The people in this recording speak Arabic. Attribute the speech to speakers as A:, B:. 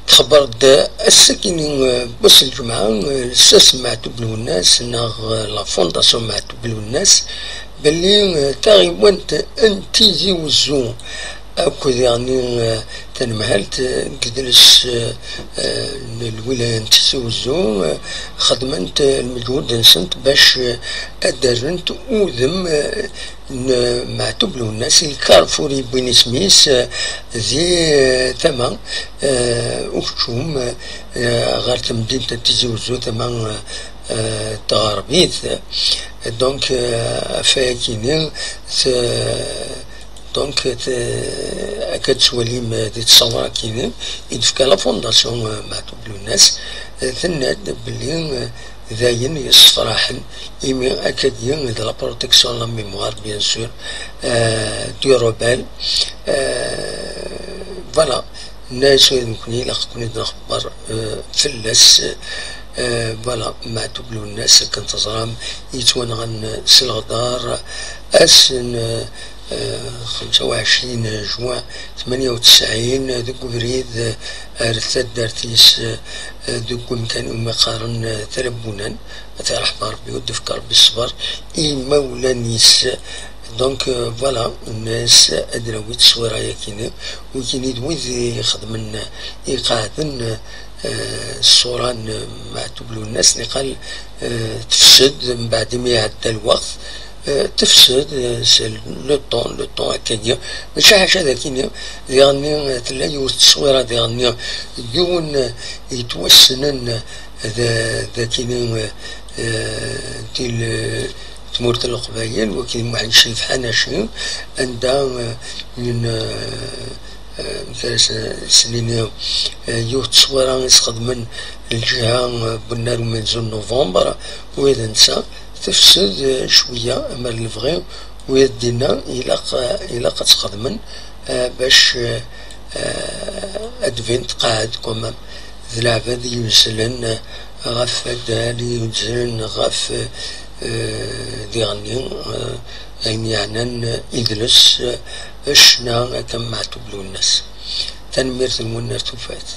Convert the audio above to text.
A: تخبرت الساكنين بس الجمعة الساس معتوب الناس ناغ لا فونداسيون معتوب الناس باللي تقريبا انتيزي وزو أكو يعني تنمهلت نجلس الولاية نتسوزو خدمت المجهود نسنت باش أدرنت أوذم معتوب له الناس الكارفوري بين سميس ذي ثما أختهم غير تمدينة تزوزو ثما تغربيت دونك فاكيني دونك أكاد سواليم دي تصور كيني يدفك لا فونداسيون معتوب له الناس ثناد بلي ذاين يصفراحن إيمي أكاديين دو لا بروتيكسيون لا ميموار بيان سور دو روبال فوالا الناس يمكن يلقوني نخبر فلاس فوالا معتوب له الناس كنت تزرام يتوانغن سلغدار أسن 25 جوان 98 دوك بريد رثاد دارتيس دوك مكان مقارن تربونا مثلا رحمة ربي ودفك ربي الصبر إي مولانيس دونك فوالا الناس أدراوي تصويرها يكيني وكيني دويد يخدمن يقعدن الصوران معتوب له الناس نقال تفسد من بعد ما يعدى الوقت تفسد لو طون هكايا ماشي حاجه ذاك يعني تلاقي التصويره ديالنا يون يتوسنن ذاكين ديال تمورت القبايل وكاين واحد الشريف حناشي عندها من ثلاث سنين يو تصويره يستخدم الجهه بالنار من زون نوفمبر وإذا نسى تفسد شويه اما الفغي ويدينا الى قد تخدمن باش ادفين تقاعد كومام ذ العباد ينزلن غف دالي ينزلن غف ديغني يعني يدلس اشنا كم معتوب له الناس تنمير المنار توفات.